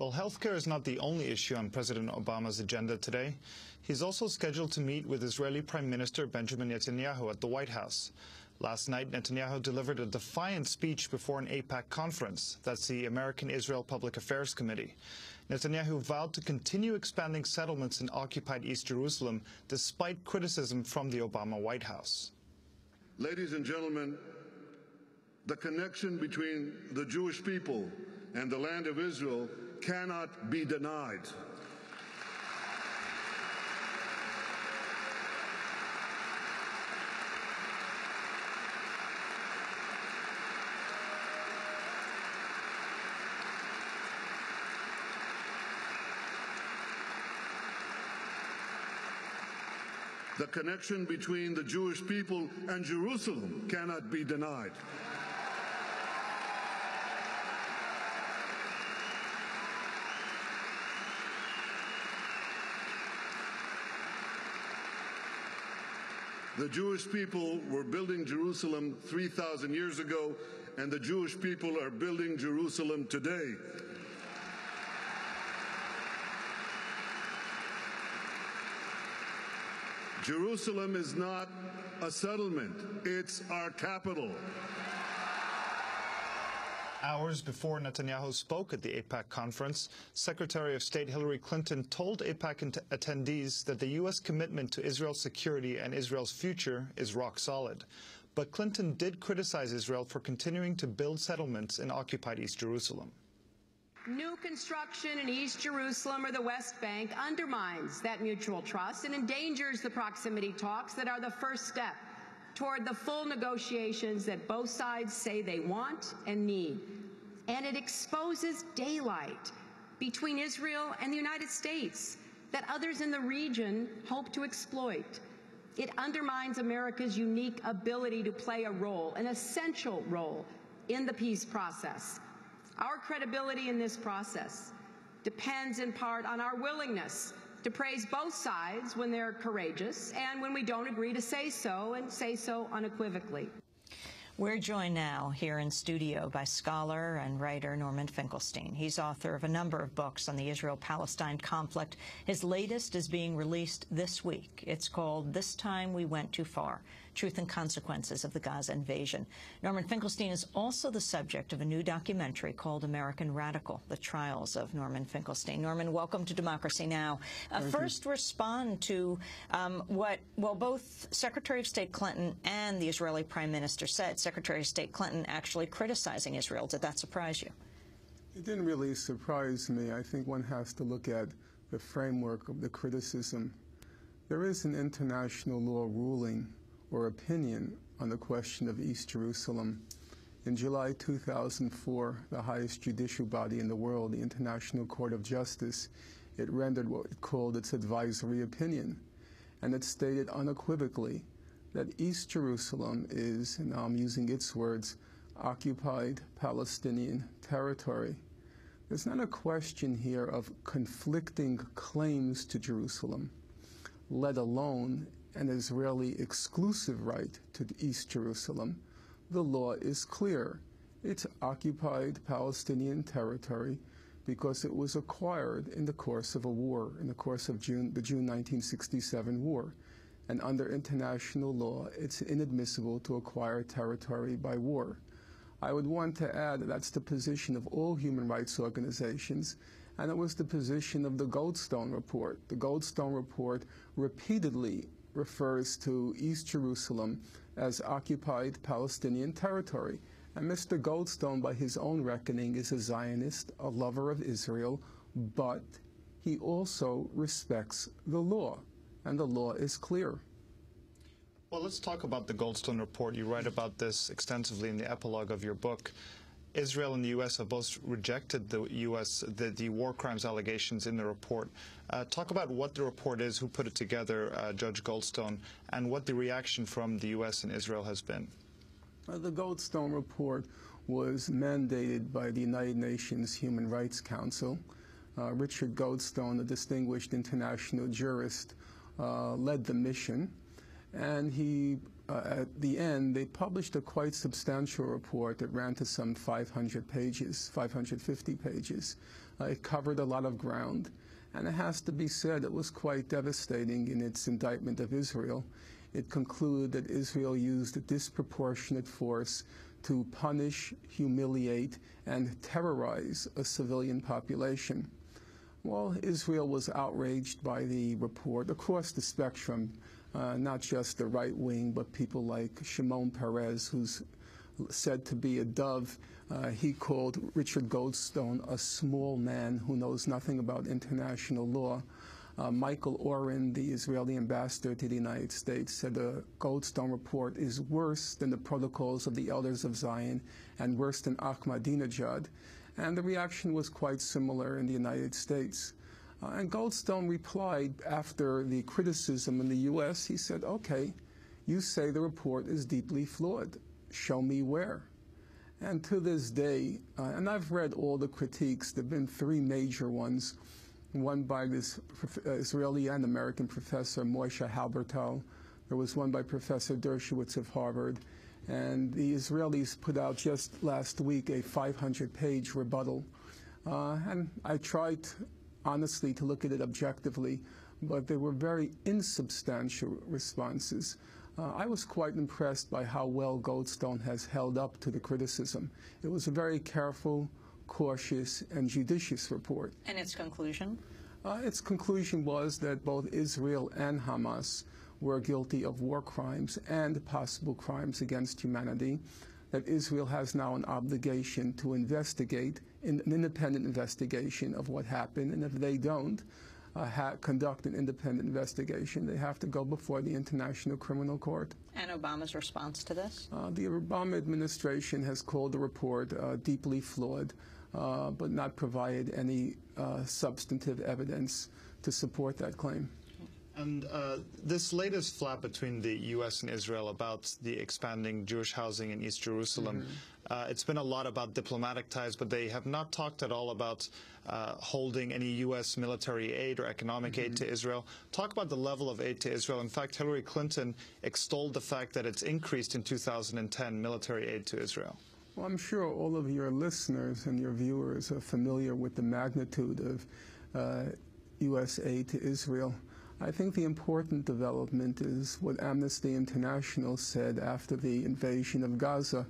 Well, healthcare is not the only issue on President Obama's agenda today. He's also scheduled to meet with Israeli Prime Minister Benjamin Netanyahu at the White House. Last night, Netanyahu delivered a defiant speech before an AIPAC conference. That's the American-Israel Public Affairs Committee. Netanyahu vowed to continue expanding settlements in occupied East Jerusalem despite criticism from the Obama White House. Ladies and gentlemen, the connection between the Jewish people and the land of Israel cannot be denied. The connection between the Jewish people and Jerusalem cannot be denied. The Jewish people were building Jerusalem 3,000 years ago, and the Jewish people are building Jerusalem today. Jerusalem is not a settlement, it's our capital. Hours before Netanyahu spoke at the AIPAC conference, Secretary of State Hillary Clinton told AIPAC attendees that the U.S. commitment to Israel's security and Israel's future is rock solid. But Clinton did criticize Israel for continuing to build settlements in occupied East Jerusalem. New construction in East Jerusalem or the West Bank undermines that mutual trust and endangers the proximity talks that are the first step toward the full negotiations that both sides say they want and need. And it exposes daylight between Israel and the United States that others in the region hope to exploit. It undermines America's unique ability to play a role, an essential role, in the peace process. Our credibility in this process depends in part on our willingness to praise both sides when they're courageous and when we don't agree to say so, and say so unequivocally. We're joined now here in studio by scholar and writer Norman Finkelstein. He's author of a number of books on the Israel-Palestine conflict. His latest is being released this week. It's called This Time We Went Too Far: Truth and Consequences of the Gaza Invasion. Norman Finkelstein is also the subject of a new documentary called American Radical: The Trials of Norman Finkelstein. Norman, welcome to Democracy Now! First, respond to what both Secretary of State Clinton and the Israeli Prime Minister said. Secretary of State Clinton actually criticizing Israel. Did that surprise you? It didn't really surprise me. I think one has to look at the framework of the criticism. There is an international law ruling or opinion on the question of East Jerusalem. In July 2004, the highest judicial body in the world, the International Court of Justice, it rendered what it called its advisory opinion. And it stated unequivocally that East Jerusalem is, and now I'm using its words, occupied Palestinian territory. There's not a question here of conflicting claims to Jerusalem, let alone an Israeli exclusive right to East Jerusalem. The law is clear. It's occupied Palestinian territory because it was acquired in the course of a war, in the course of the June 1967 war. And under international law, it's inadmissible to acquire territory by war. I would want to add that that's the position of all human rights organizations, and it was the position of the Goldstone Report. The Goldstone Report repeatedly refers to East Jerusalem as occupied Palestinian territory. And Mr. Goldstone, by his own reckoning, is a Zionist, a lover of Israel, but he also respects the law. And the law is clear. Well, let's talk about the Goldstone Report. You write about this extensively in the epilogue of your book. Israel and the U.S. have both rejected the war crimes allegations in the report. Talk about what the report is, who put it together, Judge Goldstone, and what the reaction from the U.S. and Israel has been. The Goldstone Report was mandated by the United Nations Human Rights Council. Richard Goldstone, a distinguished international jurist, led the mission, and he, at the end, they published a quite substantial report that ran to some 500 pages, 550 pages. It covered a lot of ground. And it has to be said, it was quite devastating in its indictment of Israel. It concluded that Israel used a disproportionate force to punish, humiliate, and terrorize a civilian population. Well, Israel was outraged by the report across the spectrum, not just the right wing, but people like Shimon Peres, who's said to be a dove. He called Richard Goldstone a small man who knows nothing about international law. Michael Oren, the Israeli ambassador to the United States, said the Goldstone report is worse than the protocols of the Elders of Zion and worse than Ahmadinejad. And the reaction was quite similar in the United States. And Goldstone replied after the criticism in the U.S., he said, okay, you say the report is deeply flawed. Show me where. And to this day, and I've read all the critiques, there have been three major ones, one by this Israeli and American professor Moshe Halbertal. There was one by Professor Dershowitz of Harvard. And the Israelis put out just last week a 500-page rebuttal. And I tried, honestly, to look at it objectively, but they were very insubstantial responses. I was quite impressed by how well Goldstone has held up to the criticism. It was a very careful, cautious, and judicious report. And its conclusion? Its conclusion was that both Israel and Hamas were guilty of war crimes and possible crimes against humanity, that Israel has now an obligation to investigate, an independent investigation of what happened, and if they don't conduct an independent investigation, they have to go before the International Criminal Court. And Obama's response to this? The Obama administration has called the report deeply flawed, but not provided any substantive evidence to support that claim. And this latest flap between the U.S. and Israel about the expanding Jewish housing in East Jerusalem, it's been a lot about diplomatic ties, but they have not talked at all about holding any U.S. military aid or economic aid to Israel. Talk about the level of aid to Israel. In fact, Hillary Clinton extolled the fact that it's increased in 2010 military aid to Israel. Well, I'm sure all of your listeners and your viewers are familiar with the magnitude of U.S. aid to Israel. I think the important development is what Amnesty International said after the invasion of Gaza.